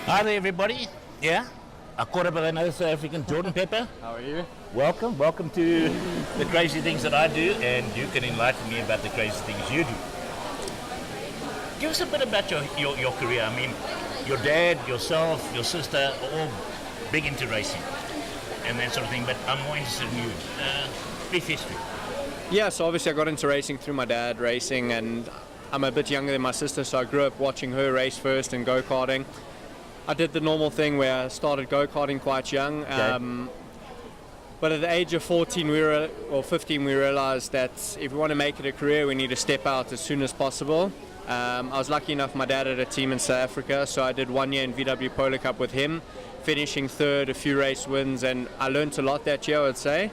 Hi there, everybody. Yeah, I caught up with another South African, Jordan Pepper. How are you? Welcome to the crazy things that I do, and you can enlighten me about the crazy things you do. Give us a bit about your career. I mean, your dad, yourself, your sister, are all big into racing and that sort of thing, but I'm more interested in you. Brief history. Yeah, so obviously I got into racing through my dad racing, and I'm a bit younger than my sister, so I grew up watching her race first and go-karting. I did the normal thing where I started go-karting quite young, but at the age of 14 or 15 we realized that if we want to make it a career we need to step out as soon as possible. I was lucky enough, my dad had a team in South Africa, so I did 1 year in VW Polo Cup with him, finishing third, a few race wins, and I learned a lot that year, I would say.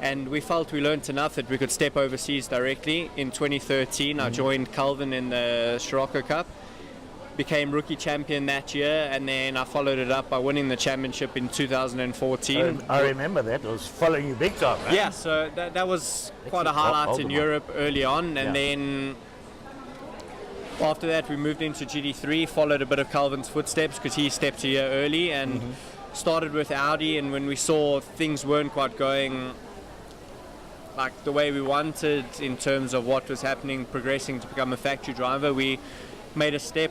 And we felt we learned enough that we could step overseas directly. In 2013 I joined Calvin in the Scirocco Cup, became rookie champion that year, and then I followed it up by winning the championship in 2014. I remember that. I was following you big time, right? Yeah, so that was quite a highlight in Europe early on, and then after that we moved into GT3, followed a bit of Calvin's footsteps because he stepped a year early, and started with Audi, and when we saw things weren't quite going like the way we wanted in terms of what was happening, progressing to become a factory driver, we made a step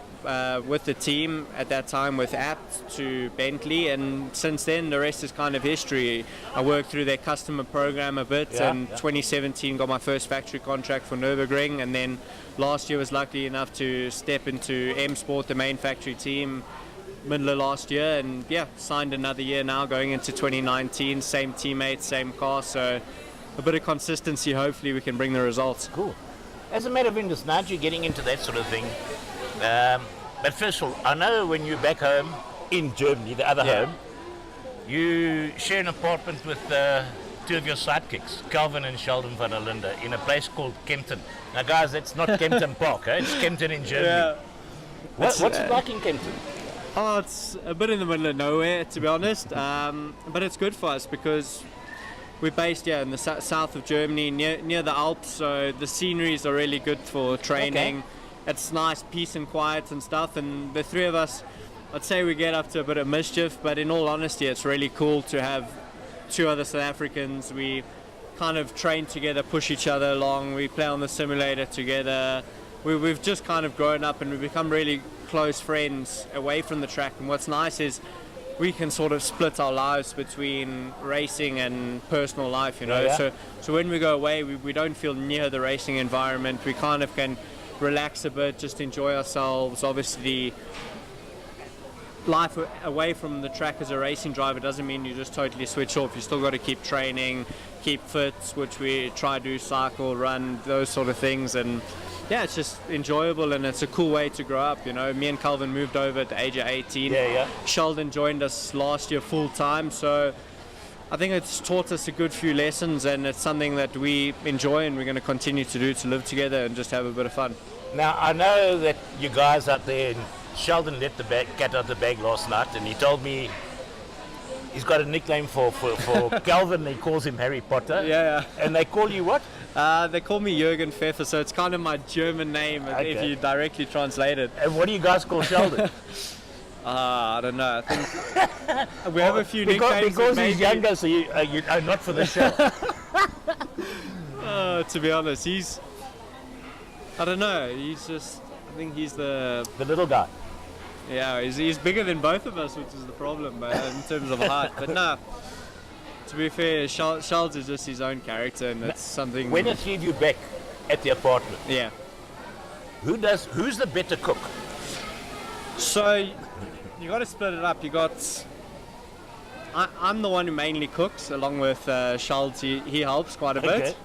with the team at that time with Apt to Bentley, and since then the rest is kind of history. I worked through their customer program a bit, and 2017 got my first factory contract for Nürburgring, and then last year was lucky enough to step into M Sport, the main factory team, middle of last year, and signed another year now going into 2019, same teammates, same car, so a bit of consistency, hopefully we can bring the results. Cool. As a matter of interest, now that you're getting into that sort of thing, but first of all, I know when you're back home in Germany, the other home, you share an apartment with two of your sidekicks, Calvin and Sheldon van der Linde, in a place called Kempton. Now guys, that's not Kempton Park, it's Kempton in Germany. What's it like in Kempton? Oh, it's a bit in the middle of nowhere, to be honest, but it's good for us because we're based in the south of Germany, near the Alps, so the sceneries are really good for training. Okay. It's nice, peace and quiet and stuff, and the three of us, I'd say we get up to a bit of mischief, but in all honesty it's really cool to have two other South Africans. We kind of train together, push each other along, we play on the simulator together. We've just kind of grown up and we've become really close friends away from the track, and what's nice is we can sort of split our lives between racing and personal life, you know. So when we go away, we don't feel near the racing environment. We kind of can relax a bit, just enjoy ourselves. Obviously, life away from the track as a racing driver doesn't mean you just totally switch off. You still got to keep training, keep fit, which we try to do, cycle, run, those sort of things, and it's just enjoyable, and it's a cool way to grow up, you know. Me and Calvin moved over at the age of 18. Sheldon joined us last year full time, so I think it's taught us a good few lessons, and it's something that we enjoy and we're going to continue to do, to live together and just have a bit of fun. Now, I know that you guys out there, and Sheldon let the cat out of the bag last night, and he told me he's got a nickname for Calvin. He calls him Harry Potter. And they call you what? They call me Jürgen Pfeffer, so it's kind of my German name if you directly translate it. And what do you guys call Sheldon? I don't know. I think we have a few nicknames. Because he's younger, so you not for the show. To be honest, I don't know. I think he's the little guy. Yeah, he's bigger than both of us, which is the problem in terms of height. But no, to be fair, Charles is just his own character, and that's something. When I see you back at the apartment, who's the better cook? So you got to split it up. I'm the one who mainly cooks, along with Charles. He helps quite a bit.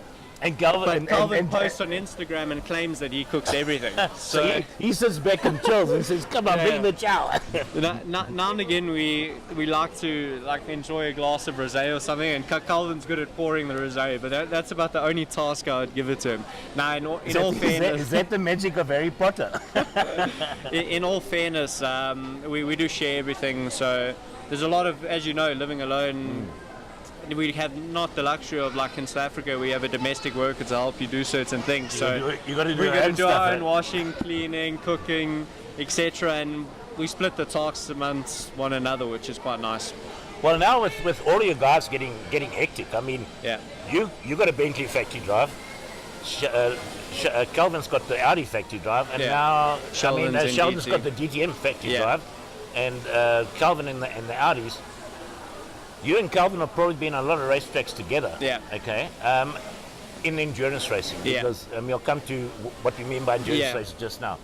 And Calvin posts on Instagram and claims that he cooks everything. So he sits back and chills and says, "Come on, bring the chow." Now and again, we like to enjoy a glass of rosé or something, and Calvin's good at pouring the rosé, but that's about the only task I would give it to him. Now, in all fairness, is that the magic of Harry Potter? in all fairness, we do share everything. So there's a lot of, as you know, living alone. we have not the luxury of, like in South Africa, we have a domestic worker to help you do certain things. So you got to do we're going to do our own stuff, washing, cleaning, cooking, etc. And we split the tasks amongst one another, which is quite nice. Well, now with all your guys getting hectic, I mean, Yeah. you got a Bentley factory drive. Calvin's got the Audi factory drive, and Yeah. now Sheldon's Sheldon's DT. got the DTM factory Yeah. drive, and Calvin in the Audis. You and Calvin have probably been on a lot of racetracks together. Yeah. Okay. In endurance racing, Yeah. because you'll come to what we mean by endurance Yeah. racing just now.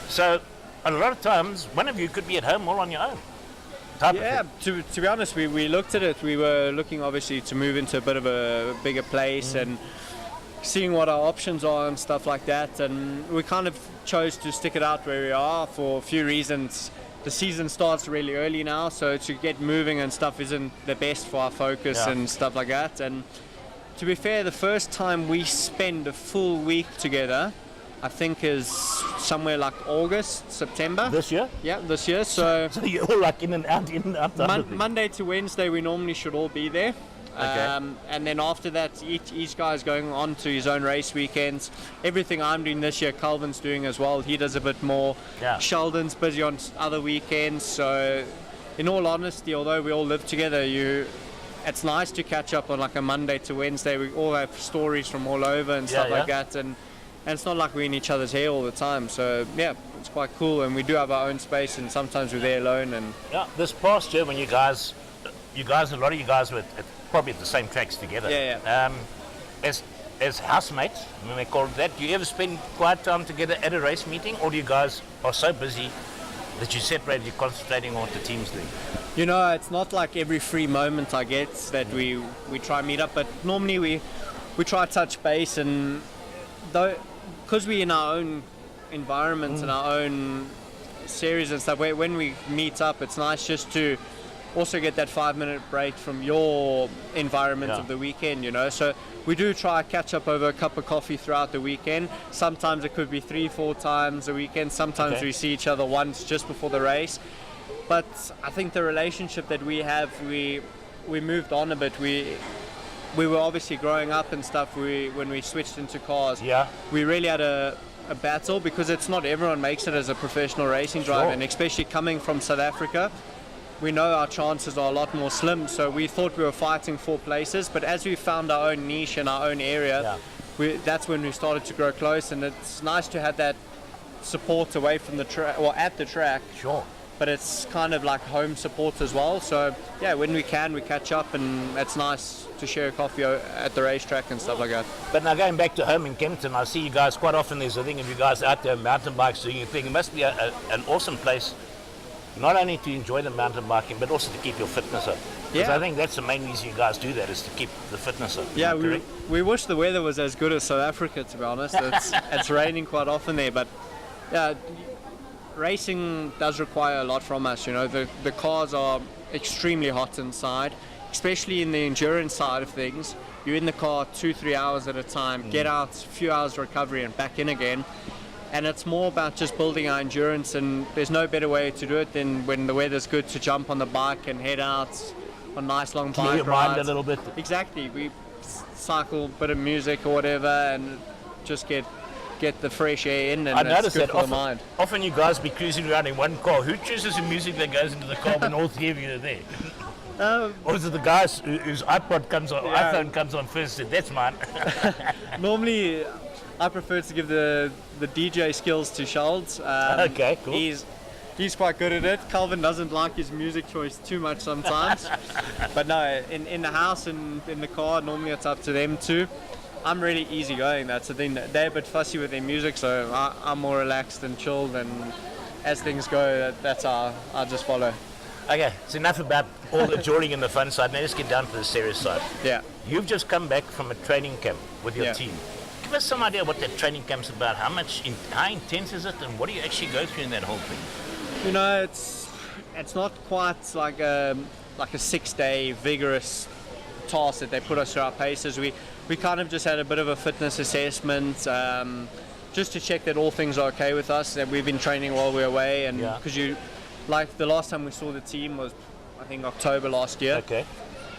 So, a lot of times, one of you could be at home all on your own. Type of Yeah, thing. to be honest, we looked at it. We were looking obviously to move into a bit of a bigger place and seeing what our options are and stuff like that. And we kind of chose to stick it out where we are for a few reasons. The season starts really early now, so to get moving and stuff isn't the best for our focus Yeah. and stuff like that. And to be fair, the first time we spend a full week together, I think is somewhere like August, September. This year? Yeah, this year. So So you're all like in and out, in and out. type of thing. Monday to Wednesday, we normally should all be there. Okay. And then after that, each guy's going on to his own race weekends. Everything I'm doing this year, Calvin's doing as well. He does a bit more. Yeah. Sheldon's busy on other weekends. So, in all honesty, although we all live together, it's nice to catch up on like a Monday to Wednesday. We all have stories from all over and stuff like that. And it's not like we're in each other's hair all the time. So, yeah, it's quite cool. And we do have our own space, and sometimes we're there alone. And Yeah, this past year when a lot of you guys were probably at the same tracks together. Yeah. As housemates, when they call it that, do you ever spend quiet time together at a race meeting, or do you guys are so busy that you separate, you're concentrating on what the team's doing? You know, it's not like every free moment I get that we try and meet up, but normally we try to touch base, and though because we're in our own environment and our own series and stuff, when we meet up, it's nice just to also get that 5-minute break from your environment of the weekend, you know. So we do try to catch up over a cup of coffee throughout the weekend. Sometimes it could be 3-4 times a weekend. Sometimes we see each other once just before the race. But I think the relationship that we have, we moved on a bit. We were obviously growing up and stuff. When we switched into cars, we really had a battle, because it's not everyone makes it as a professional racing driver, and especially coming from South Africa, we know our chances are a lot more slim. So we thought we were fighting for places, but as we found our own niche in our own area, that's when we started to grow close. And it's nice to have that support away from the track or at the track. Sure. But it's kind of like home support as well. So yeah, when we can, we catch up, and it's nice to share a coffee at the racetrack and stuff like that. But now going back to home in Kempton, I see you guys quite often. There's a thing of you guys out there on mountain bikes doing your thing. It must be an awesome place, not only to enjoy the mountain biking, but also to keep your fitness up. Because I think that's the main reason you guys do that, is to keep the fitness up. Yeah, we wish the weather was as good as South Africa, to be honest. It's raining quite often there, but yeah, racing does require a lot from us. You know, the cars are extremely hot inside, especially in the endurance side of things. You're in the car 2-3 hours at a time, get out, a few hours recovery, and back in again. And it's more about just building our endurance, and there's no better way to do it than when the weather's good, to jump on the bike and head out on nice long Clear bike your rides. mind a little bit. Exactly. We cycle a bit of music or whatever, and just get the fresh air in, and I it's noticed good that for the mind. often you guys be cruising around in one car. Who chooses the music that goes into the car when all three of you are there? Or is it the guys whose iPod comes on, iPhone comes on first? And that's mine. Normally, I prefer to give the DJ skills to Schultz. Okay, cool. He's quite good at it. Calvin doesn't like his music choice too much sometimes. But no, in the house and in the car, normally it's up to them too. I'm really easygoing. That's the thing. They're a bit fussy with their music, so I'm more relaxed and chilled. And as things go, that's how I just follow. Okay, it's enough about all the jawing and the fun side. Now let's get down to the serious side. Yeah. You've just come back from a training camp with your Yeah. team. Give us some idea what that training camp's about. How intense is it, and what do you actually go through in that whole thing? You know, it's not quite like a 6-day vigorous task that they put us through our paces. We kind of just had a bit of a fitness assessment, just to check that all things are okay with us, that we've been training while we're away, and because like the last time we saw the team was, I think, October last year. Okay.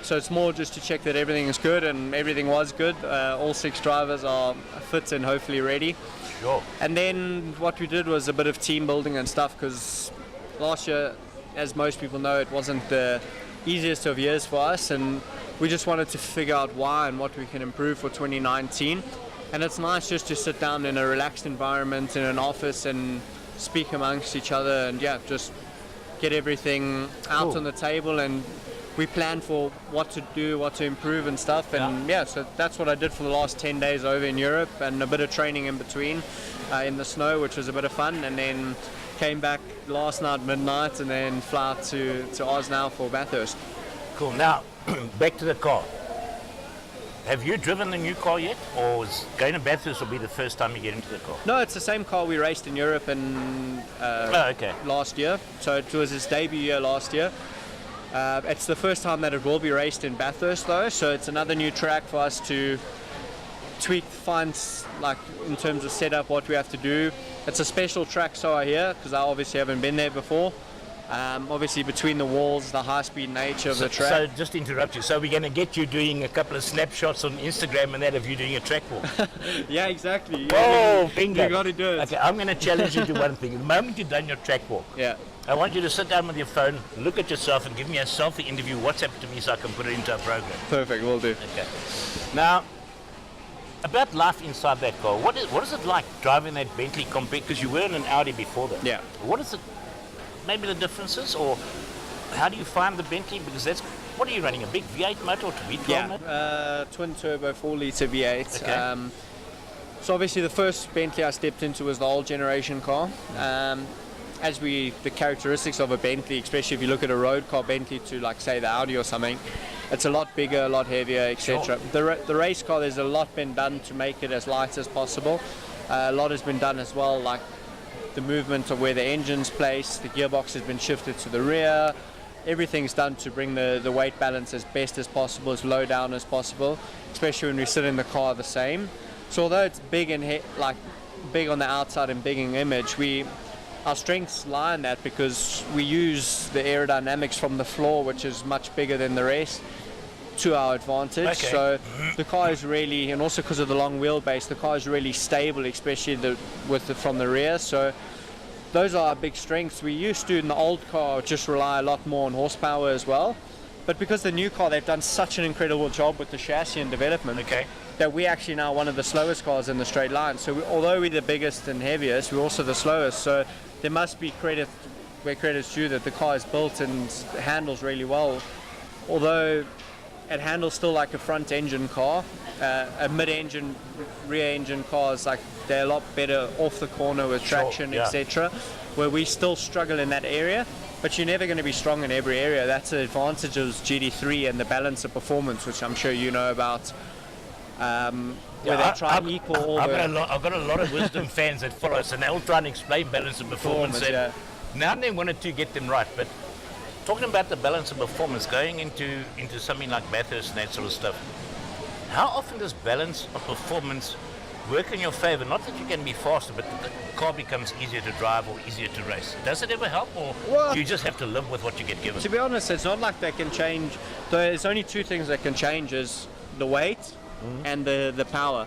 So it's more just to check that everything is good, and everything was good. All 6 drivers are fit and hopefully ready. Sure. And then what we did was a bit of team building and stuff, because last year, as most people know, it wasn't the easiest of years for us, and we just wanted to figure out why and what we can improve for 2019. And it's nice just to sit down in a relaxed environment in an office and speak amongst each other, and just get everything out on the table, and we plan for what to do, what to improve and stuff. And so that's what I did for the last 10 days over in Europe, and a bit of training in between in the snow, which was a bit of fun. And then came back last night midnight, and then fly out to Oz now for Bathurst. Cool. Now, back to the car. Have you driven the new car yet, or is going to Bathurst will be the first time you get into the car? No, it's the same car we raced in Europe last year. So it was its debut year last year. It's the first time that it will be raced in Bathurst, though, so it's another new track for us to tweak, find, like, in terms of setup, what we have to do. It's a special track, so I hear, because I obviously haven't been there before. Obviously, between the walls, the high-speed nature of the track. So, just to interrupt you, so we're going to get you doing a couple of snapshots on Instagram and that of you doing a track walk. Yeah, exactly. Oh, bingo. You got to do it. Okay, I'm going to challenge you to one thing. The moment you've done your track walk, I want you to sit down with your phone, look at yourself, and give me a selfie interview. WhatsApp to me so I can put it into our program. Perfect, we'll do. Okay. Now, about life inside that car, what is it like driving that Bentley compared, because you were in an Audi before that? Yeah. What is it, maybe the differences, or how do you find the Bentley? Because what are you running, a big V8 motor or V12 motor? Twin turbo 4-litre V8. Okay. So obviously the first Bentley I stepped into was the old generation car. The characteristics of a Bentley, especially if you look at a road car Bentley to, like, say, the Audi or something, it's a lot bigger, a lot heavier, etc. Sure. The race car, there's a lot been done to make it as light as possible. A lot has been done as well, like the movement of where the engine's placed, the gearbox has been shifted to the rear. Everything's done to bring the weight balance as best as possible, as low down as possible, especially when we sit in the car the same. So although it's big and big on the outside and big in image, our strengths lie in that, because we use the aerodynamics from the floor, which is much bigger than the rest, to our advantage. Okay. So the car is really, and also because of the long wheelbase, the car is really stable, especially from the rear. So those are our big strengths. We used to, in the old car, just rely a lot more on horsepower as well. But because the new car, they've done such an incredible job with the chassis and development, that we're actually now one of the slowest cars in the straight line. So although we're the biggest and heaviest, we're also the slowest. So there must be credit where credit's due, that the car is built and handles really well. Although it handles still like a front engine car, a mid-engine, rear engine cars, like, they're a lot better off the corner with traction, etc. Where we still struggle in that area. But you're never going to be strong in every area. That's the advantage of GT3 and the balance of performance, which I'm sure you know about. Where they try and equal all I've got a lot of wisdom fans that follow us, and they'll try and explain balance of performance. Now and then, one or two get them right. But talking about the balance of performance, going into something like Bathurst and that sort of stuff, how often does balance of performance work in your favor? Not that you can be faster, but that the car becomes easier to drive or easier to race. Does it ever help, or do you just have to live with what you get given? To be honest, it's not like they can change. There's only two things that can change: is the weight and the power.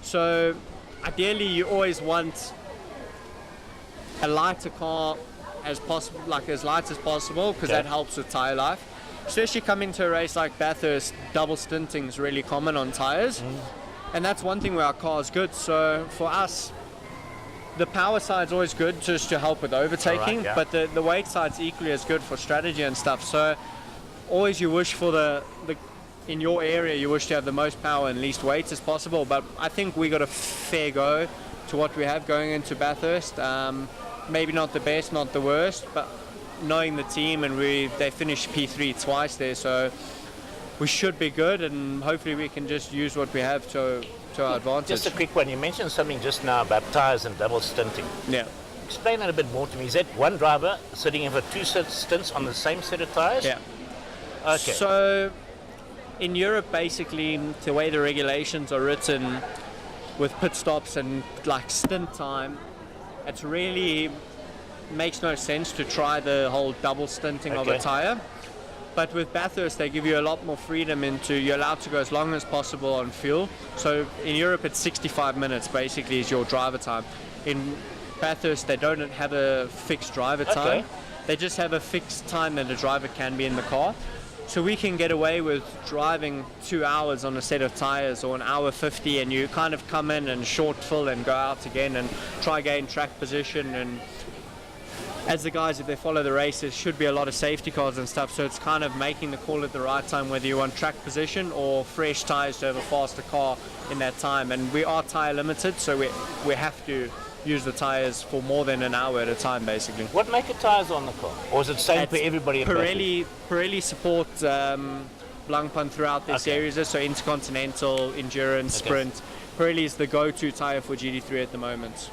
So ideally, you always want a lighter car as possible, like as light as possible, because that helps with tire life. Especially coming to a race like Bathurst, double stinting is really common on tires. And that's one thing where our car is good. So for us, the power side's always good just to help with overtaking, but the weight side's equally as good for strategy and stuff. So always you wish for in your area, you wish to have the most power and least weight as possible. But I think we got a fair go to what we have going into Bathurst. Maybe not the best, not the worst, but knowing the team, and they finished P3 twice there, so we should be good, and hopefully we can just use what we have to our advantage. Just a quick one. You mentioned something just now about tyres and double stinting. Yeah. Explain that a bit more to me. Is that one driver sitting in for two stints on the same set of tyres? Yeah. Okay. So in Europe, basically, the way the regulations are written with pit stops and like stint time, it really makes no sense to try the whole double stinting of a tyre. But with Bathurst, they give you a lot more freedom you're allowed to go as long as possible on fuel. So in Europe, it's 65 minutes basically is your driver time. In Bathurst, they don't have a fixed driver time. They just have a fixed time that a driver can be in the car. So we can get away with driving 2 hours on a set of tires, or an hour 50, and you kind of come in and short fill and go out again and try gain track position. And as the guys, if they follow the races, should be a lot of safety cars and stuff. So it's kind of making the call at the right time, whether you want track position or fresh tires to have a faster car in that time. And we are tire limited, so we have to use the tires for more than an hour at a time, basically. What make of tires on the car? Or is it the same for everybody? Pirelli support Blancpain throughout their series, so Intercontinental, Endurance, Sprint. Pirelli is the go-to tire for GT3 at the moment.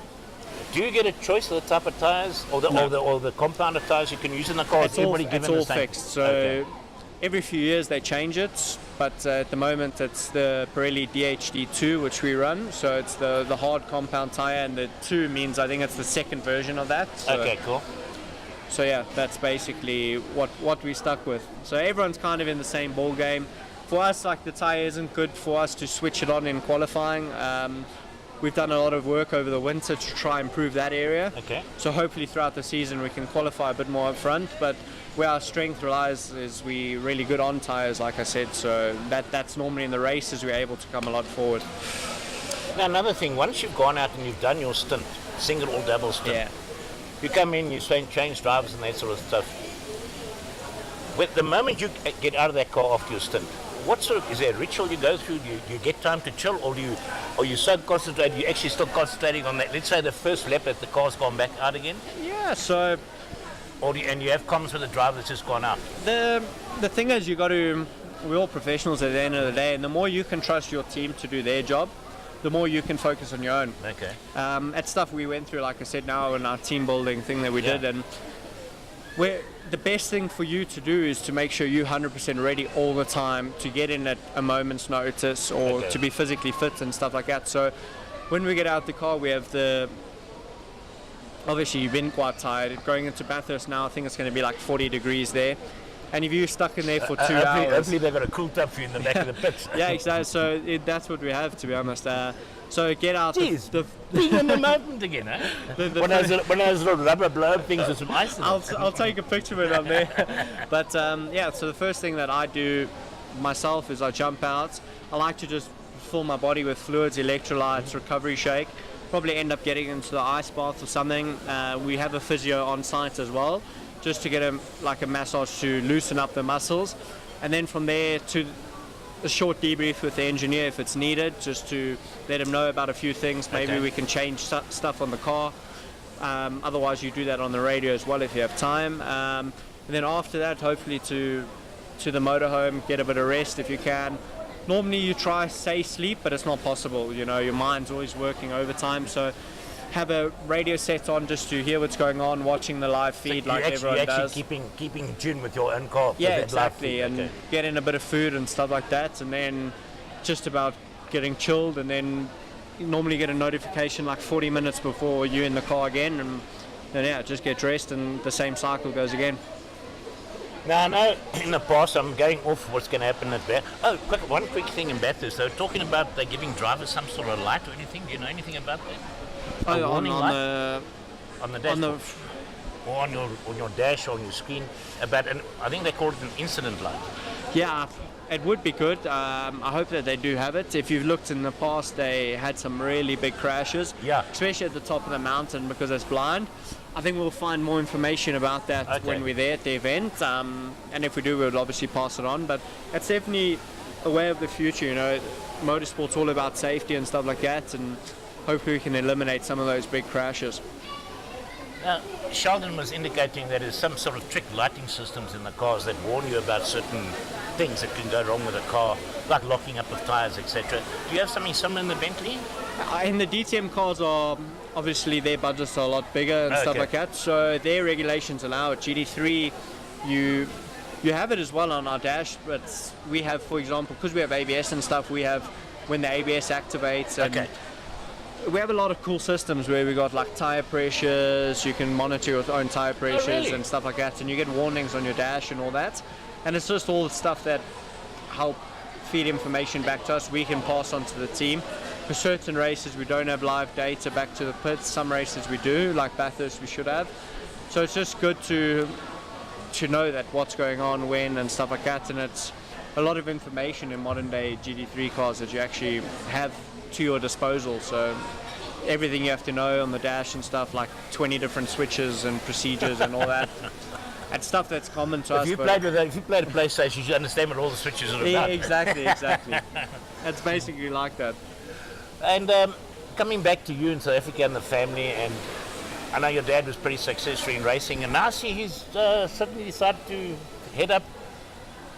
Do you get a choice of the type of tires or the compound of tires you can use in the car? It's all fixed. So every few years they change it, but at the moment it's the Pirelli DHD2 which we run. So it's the hard compound tire, and the 2 means I think it's the second version of that. So, okay, cool. So yeah, that's basically what we stuck with. So everyone's kind of in the same ball game. For us, like, the tire isn't good for us to switch it on in qualifying. We've done a lot of work over the winter to try and improve that area. Okay. So hopefully throughout the season we can qualify a bit more up front. But where our strength lies is we're really good on tires, like I said. So that's normally in the races we're able to come a lot forward. Now, another thing, once you've gone out and you've done your stint, single or double stint, you come in, you change drivers and that sort of stuff. With the moment you get out of that car after your stint, what sort of, is there a ritual you go through? Do you get time to chill, or are you so concentrated, you're actually still concentrating on that? Let's say the first lap that the car's gone back out again? Yeah, so... And you have comments with the driver that's just gone out? The thing is, we're all professionals at the end of the day, and the more you can trust your team to do their job, the more you can focus on your own. Okay. That's stuff we went through, like I said, now in our team building thing that we did, and the best thing for you to do is to make sure you're 100% ready all the time to get in at a moment's notice, or to be physically fit and stuff like that. So when we get out the car, we have obviously you've been quite tired. Going into Bathurst now, I think it's going to be like 40 degrees there. And if you're stuck in there for 2 hours... Hopefully they've got a cool tub for you in the back of the pits. Yeah, exactly. So that's what we have, to be honest. So get out... Jeez, being in the mountains again, huh? One of those little rubber blow things with some ice in it. I'll take a picture of it on there. But so the first thing that I do myself is I jump out. I like to just fill my body with fluids, electrolytes, recovery shake. Probably end up getting into the ice bath or something. We have a physio on site as well, just to get a massage to loosen up the muscles. And then from there to a short debrief with the engineer if it's needed, just to let him know about a few things. Maybe we can change stuff on the car. Otherwise you do that on the radio as well if you have time. And then after that, hopefully to the motorhome, get a bit of rest if you can. Normally you try say sleep, but it's not possible. You know, your mind's always working overtime. So have a radio set on just to hear what's going on, watching the live feed everyone does. You're actually keeping in tune with your own car. Yeah, exactly, and getting a bit of food and stuff like that, and then just about getting chilled, and then you normally get a notification like 40 minutes before you're in the car again, and then just get dressed, and the same cycle goes again. Now, I know in the past, I'm going off what's going to happen at Bathurst. Oh, one quick thing in Bathurst. They were talking about they're giving drivers some sort of light or anything. Do you know anything about that? On the dashboard, or on your dash or on your screen, and I think they call it an incident light. Yeah, it would be good. I hope that they do have it. If you've looked in the past, they had some really big crashes, especially at the top of the mountain because it's blind. I think we'll find more information about that when we're there at the event, and if we do, we'll obviously pass it on. But it's definitely a way of the future. You know, motorsport's all about safety and stuff like that, and hopefully we can eliminate some of those big crashes. Now, Sheldon was indicating that there's some sort of trick lighting systems in the cars that warn you about certain things that can go wrong with a car, like locking up with tires, etc. Do you have something similar in the Bentley? In the DTM cars are obviously their budgets are a lot bigger and stuff like that, so their regulations allow it. GT3, you have it as well on our dash, but we have, for example, because we have ABS and stuff, we have when the ABS activates, and we have a lot of cool systems where we got like tire pressures, you can monitor your own tire pressures and stuff like that, and you get warnings on your dash and all that. And it's just all the stuff that help feed information back to us. We can pass on to the team. For certain races, we don't have live data back to the pits. Some races we do, like Bathurst, we should have. So it's just good to know that what's going on, when, and stuff like that. And it's a lot of information in modern day GT3 cars that you actually have to your disposal. So everything you have to know on the dash and stuff, like 20 different switches and procedures and all that. And stuff that's common to us. If you played a PlayStation, you should understand what all the switches are about. Exactly. That's basically like that. And coming back to you in South Africa and the family, and I know your dad was pretty successful in racing, and now see he's suddenly decided to head up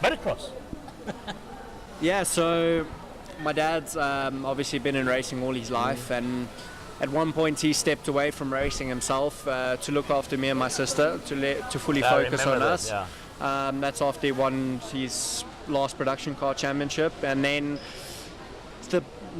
motocross. Yeah, so my dad's obviously been in racing all his life, and at one point he stepped away from racing himself to look after me and my sister, to fully focus on us. Yeah. That's after he won his last production car championship, and then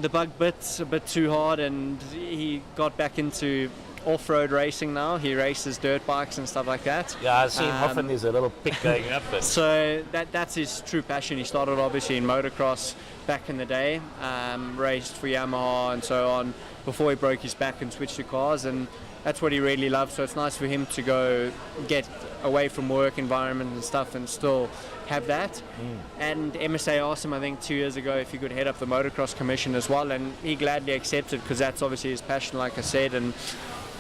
the bug bit a bit too hard, and he got back into off-road racing now. He races dirt bikes and stuff like that. Yeah, I see him often. There's a little pick going up. So that's his true passion. He started obviously in motocross back in the day, raced for Yamaha and so on before he broke his back and switched to cars, and that's what he really loves. So it's nice for him to go get away from work environment and stuff and still have that. And MSA asked him, I think 2 years ago, if he could head up the motocross commission as well, and he gladly accepted, because that's obviously his passion, like I said, and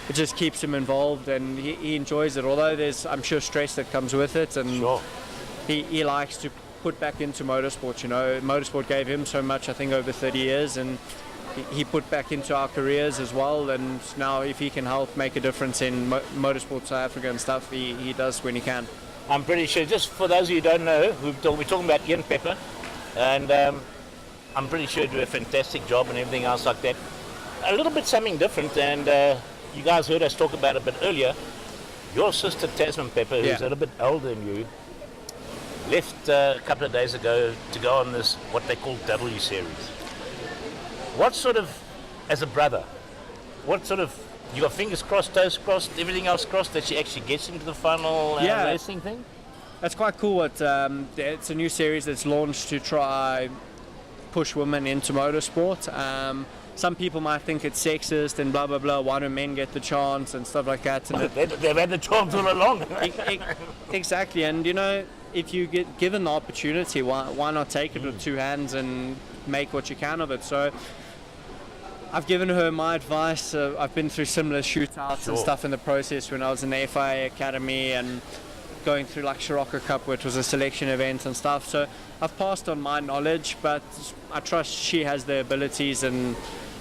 it just keeps him involved, and he enjoys it, although there's, I'm sure, stress that comes with it. And sure. he likes to put back into motorsport. You know, motorsport gave him so much, I think, over 30 years, and he put back into our careers as well. And now if he can help make a difference in motorsport South Africa and stuff, he does when he can. I'm pretty sure, just for those of you who don't know, we're talking about Ian Pepper, and I'm pretty sure he do a fantastic job and everything else like that. A little bit something different, and you guys heard us talk about it a bit earlier. Your sister Tasman Pepper, who's a little bit older than you, left a couple of days ago to go on this, what they call W Series. What sort of, as a brother, you got fingers crossed, toes crossed, everything else crossed that she actually gets into the final racing thing? That's quite cool. It's a new series that's launched to try push women into motorsport. Some people might think it's sexist and blah blah blah. Why do men get the chance and stuff like that? And they've had the chance all along. Exactly, and you know, if you get given the opportunity, why not take it with two hands and make what you can of it? So I've given her my advice. I've been through similar shootouts and stuff in the process when I was in the FIA Academy and going through like Sirocco Cup, which was a selection event and stuff. So I've passed on my knowledge, but I trust she has the abilities and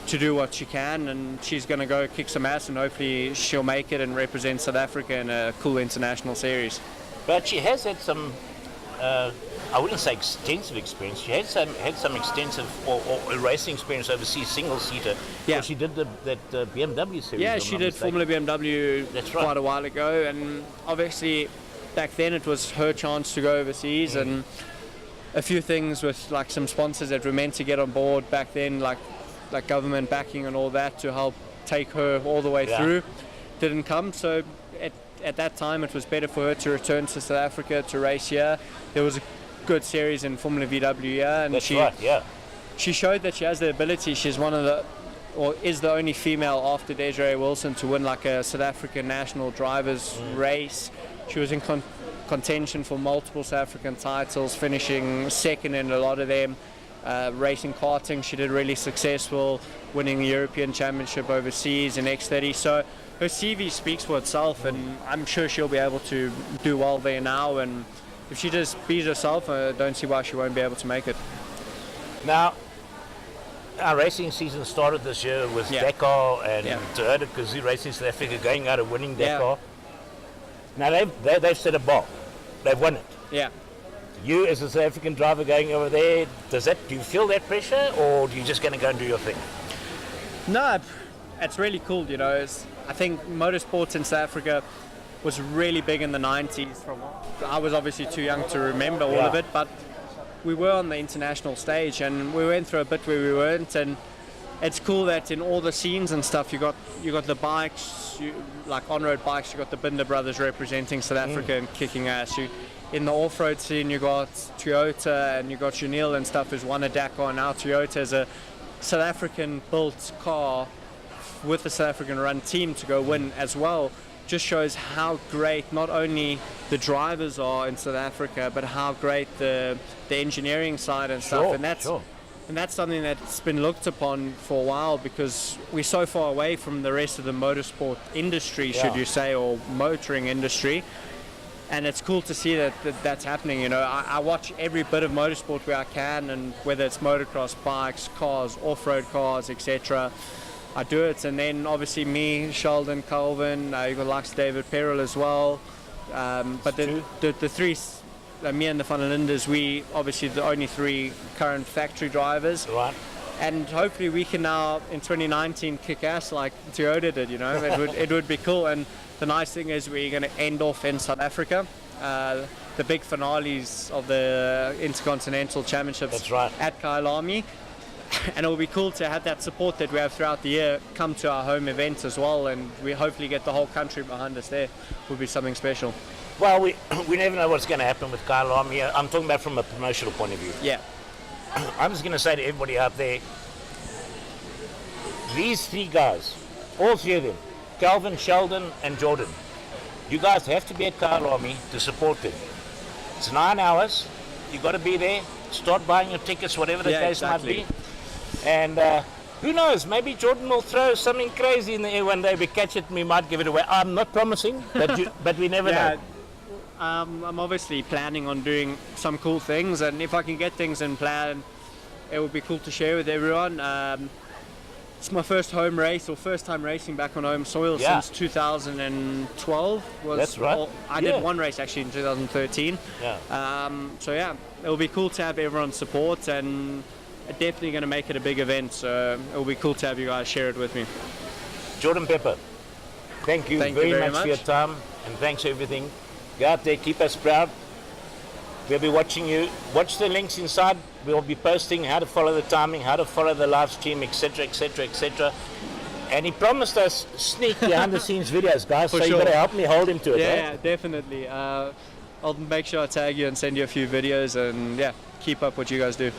to do what she can, and she's going to go kick some ass, and hopefully she'll make it and represent South Africa in a cool international series. But she has had some, I wouldn't say extensive experience. She had some extensive or racing experience overseas, single-seater. Yeah. So she did that BMW series. Yeah, she did Formula BMW quite a while ago, and obviously back then it was her chance to go overseas, and a few things with like some sponsors that were meant to get on board back then, like government backing and all that to help take her all the way through, didn't come. So at that time it was better for her to return to South Africa to race here. There was a good series in Formula VW here, and she showed that she has the ability. She's one of the, or is the only female after Desiree Wilson to win like a South African national drivers race. She was in contention for multiple South African titles, finishing second in a lot of them. Racing karting, she did really successful, winning the European Championship overseas in X30. So her CV speaks for itself, and I'm sure she'll be able to do well there now. And if she just beats herself, I don't see why she won't be able to make it. Now, our racing season started this year with Dakar and Toyota Gazoo Racing South Africa going out and winning Dakar. Now they've set a bar. They've won it. Yeah. You as a South African driver going over there, do you feel that pressure, or are you just going to go and do your thing? No, it's really cool. You know, I think motorsports in South Africa was really big in the 90s. I was obviously too young to remember all of it, but we were on the international stage, and we went through a bit where we weren't, and it's cool that in all the scenes and stuff, you got the bikes, like on-road bikes. You got the Binder brothers representing South Africa and kicking ass. In the off-road scene, you got Toyota and you got Janelle and stuff who's won a Dakar. Now Toyota is a South African-built car with the South African run team to go win as well. Just shows how great not only the drivers are in South Africa, but how great the engineering side and stuff. And that's something that's been looked upon for a while, because we're so far away from the rest of the motorsport industry, should you say, or motoring industry. And it's cool to see that's happening. You know, I watch every bit of motorsport where I can, and whether it's motocross, bikes, cars, off-road cars, etc. I do it. And then obviously me, Sheldon, Calvin, you've got Lux, David Perrell as well. But the three, me and the Van der Lindes, we obviously the only three current factory drivers. Right. And hopefully we can now in 2019 kick ass like Toyota did. You know, it would be cool. And the nice thing is we're going to end off in South Africa. The big finales of the Intercontinental Championships at Kyalami. And it will be cool to have that support that we have throughout the year come to our home events as well, and we hopefully get the whole country behind us. There will be something special. Well, we never know what's going to happen with Kyalami. I'm talking about from a promotional point of view. Yeah. I'm just going to say to everybody out there, these three guys, all three of them, Calvin, Sheldon and Jordan, you guys have to be at Kyalami to support them. It's 9 hours. You've got to be there. Start buying your tickets, whatever the case might be. And who knows, maybe Jordan will throw something crazy in the air one day. We catch it and we might give it away. I'm not promising, but we never know. I'm obviously planning on doing some cool things, and if I can get things in plan, it would be cool to share with everyone. It's my first home race, or first time racing back on home soil since 2012. That's right. I did one race actually in 2013. So yeah, it will be cool to have everyone's support, and definitely going to make it a big event. So it will be cool to have you guys share it with me. Jordan Pepper, thank you very much for your time, and thanks for everything. Go out there, keep us proud. We'll be watching you. Watch the links inside. We'll be posting how to follow the timing, how to follow the live stream, etc., etc., etc. And he promised us sneak behind the scenes videos, guys. So you got to help me hold him to it. Yeah, definitely. I'll make sure I tag you and send you a few videos, and yeah, keep up what you guys do.